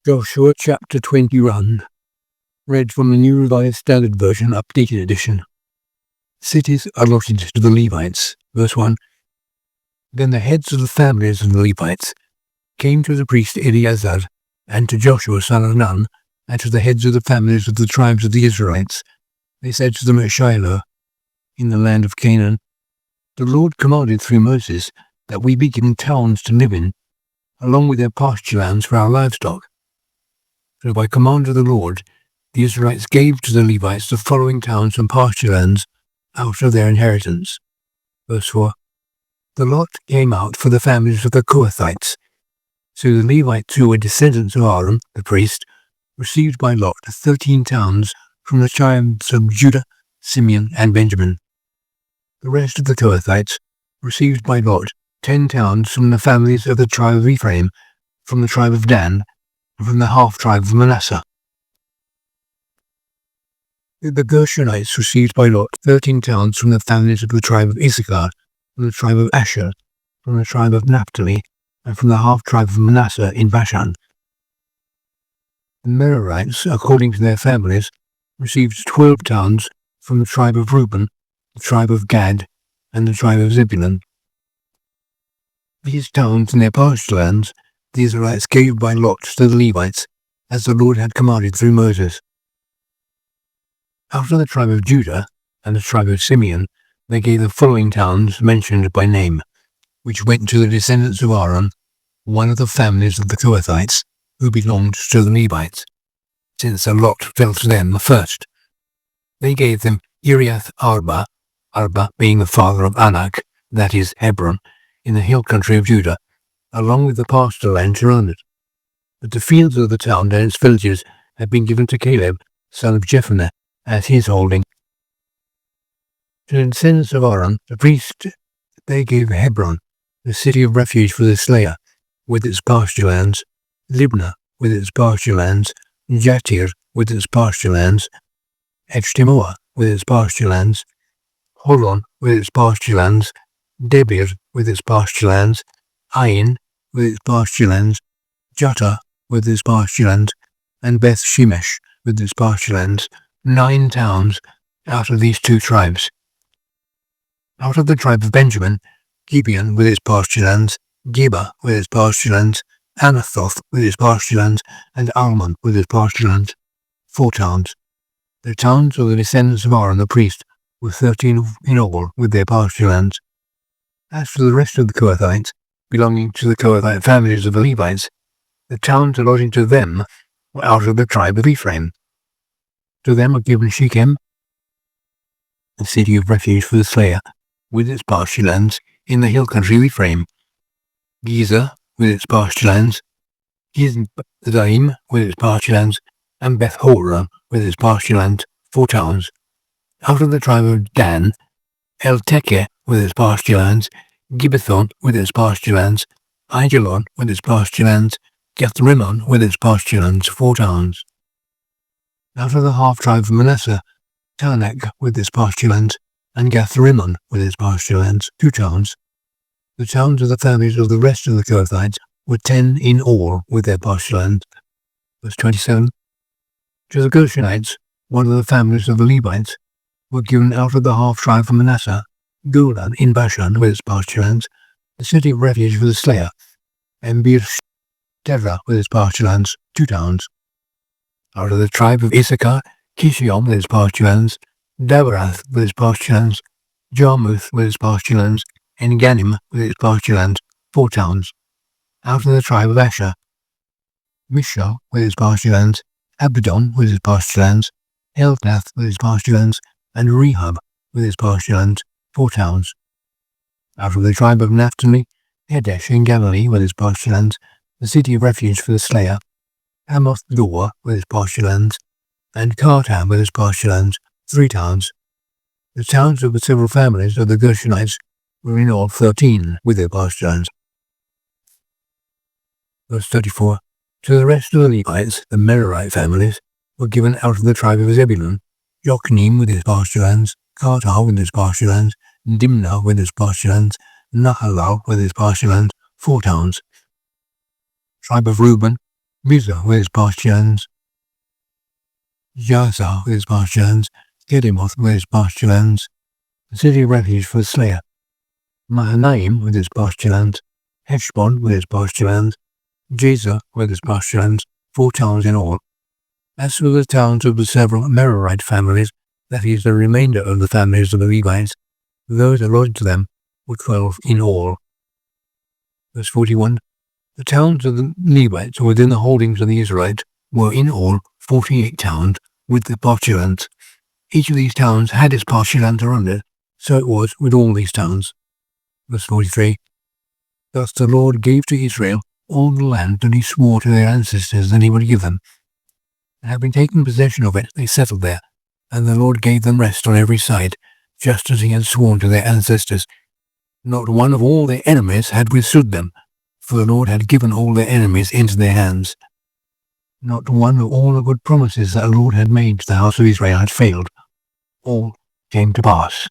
Joshua chapter 21, read from the New Revised Standard Version, Updated Edition. Cities allotted to the Levites. Verse 1. Then the heads of the families of the Levites came to the priest Eleazar, and to Joshua son of Nun, and to the heads of the families of the tribes of the Israelites. They said to them at Shiloh, in the land of Canaan, The Lord commanded through Moses that we be given towns to live in, along with their pasture lands for our livestock. So by command of the Lord, the Israelites gave to the Levites the following towns and pasture lands out of their inheritance. Verse 4. The lot came out for the families of the Kohathites. So the Levites, who were descendants of Aaron, the priest, received by lot 13 towns from the tribes of Judah, Simeon, and Benjamin. The rest of the Kohathites received by lot 10 towns from the families of the tribe of Ephraim, from the tribe of Dan, and from the half-tribe of Manasseh. The Gershonites received by lot 13 towns from the families of the tribe of Issachar, from the tribe of Asher, from the tribe of Naphtali, and from the half-tribe of Manasseh in Bashan. The Merarites, according to their families, received 12 towns from the tribe of Reuben, the tribe of Gad, and the tribe of Zebulun. These towns and their pasture lands the Israelites gave by lot to the Levites, as the Lord had commanded through Moses. After the tribe of Judah and the tribe of Simeon, they gave the following towns mentioned by name, which went to the descendants of Aaron, one of the families of the Kohathites, who belonged to the Levites, since a lot fell to them first. They gave them Kiriath Arba, Arba being the father of Anak, that is Hebron, in the hill country of Judah, along with the pasture land around it. But the fields of the town and its villages had been given to Caleb, son of Jephunneh, as his holding. To the descendants of Aaron, the priest, they gave Hebron, the city of refuge for the slayer, with its pasture lands, Libnah with its pasture lands, Jattir with its pasture lands, Eshtemoa with its pasture lands, Holon with its pasture lands, Debir with its pasture lands, Ain with its pasture lands, Jutta with its pasture lands, and Beth Shemesh with its pasture lands, 9 towns out of these 2 tribes. Out of the tribe of Benjamin, Gibeon with its pasture lands, Geba with its pasture lands, Anathoth with its pasture lands, and Almon with its pasture lands, 4 towns. The towns of the descendants of Aaron the priest were 13 in all with their pasture lands. As for the rest of the Kohathites, belonging to the Kohathite families of the Levites, the towns allotted to them were out of the tribe of Ephraim. To them were given Shechem, a city of refuge for the slayer, with its pasture lands in the hill country of Ephraim, Gezer with its pasture lands, Gizdaim with its pasture lands, and Beth Horon with its pasture lands, 4 towns. Out of the tribe of Dan, El-Tekeh with its pasture lands, Gibbethon with its pasture lands, Aijalon with its pasture lands, Gathrimmon with its pasture lands, 4 towns. Out of the half-tribe of Manasseh, Taanach with its pasture lands, and Gathrimmon with its pasture lands, 2 towns. The towns of the families of the rest of the Kohathites were 10 in all with their pasture lands. Verse 27. To the Gershonites, one of the families of the Levites, were given out of the half-tribe of Manasseh, Golan in Bashan with its pasture lands, the city of refuge for the slayer, and Beersheba with its pasture lands, 2 towns. Out of the tribe of Issachar, Kishion with its pasture lands, Daberath with its pasture lands, Jarmuth with its pasture lands, and Ganim with its pasture lands, 4 towns. Out of the tribe of Asher, Mishal with its pasture lands, Abaddon with its pasture lands, Helkath with its pasture lands, and Rehob with its pasture lands, 4 towns. Out of the tribe of Naphtali, Kadesh in Galilee with its pasture lands, the city of refuge for the slayer, Amoth-Dor with its pasture lands, and Kartam with its pasture lands, 3 towns. The towns of the several families of the Gershonites were in all 13 with their pasture lands. Verse 34. To the rest of the Levites, the Merarite families, were given out of the tribe of Zebulun, Jokneam with its pasture lands, Kartar with its pasture lands, Dimnah with its pasture lands, Nahalal with its pasture lands, 4 towns. Tribe of Reuben, Mizah with its pasturelands, Jazer with its pasturelands, Kedemoth with its pasturelands, the city of refuge for the slayer, Mahanaim with its pasturelands, Heshbon with its pasturelands, Jazer with its pasturelands, 4 towns in all. As for the towns of the several Merarite families, that is, the remainder of the families of the Levites, those allotted to them were 12 in all. Verse 41. The towns of the Levites within the holdings of the Israelites were in all 48 towns with the pasturelands. Each of these towns had its pasturelands around it, so it was with all these towns. Verse 43. Thus the Lord gave to Israel all the land that he swore to their ancestors that he would give them. And having taken possession of it, they settled there, and the Lord gave them rest on every side, just as he had sworn to their ancestors. Not one of all their enemies had withstood them, for the Lord had given all their enemies into their hands. Not one of all the good promises that the Lord had made to the house of Israel had failed. All came to pass.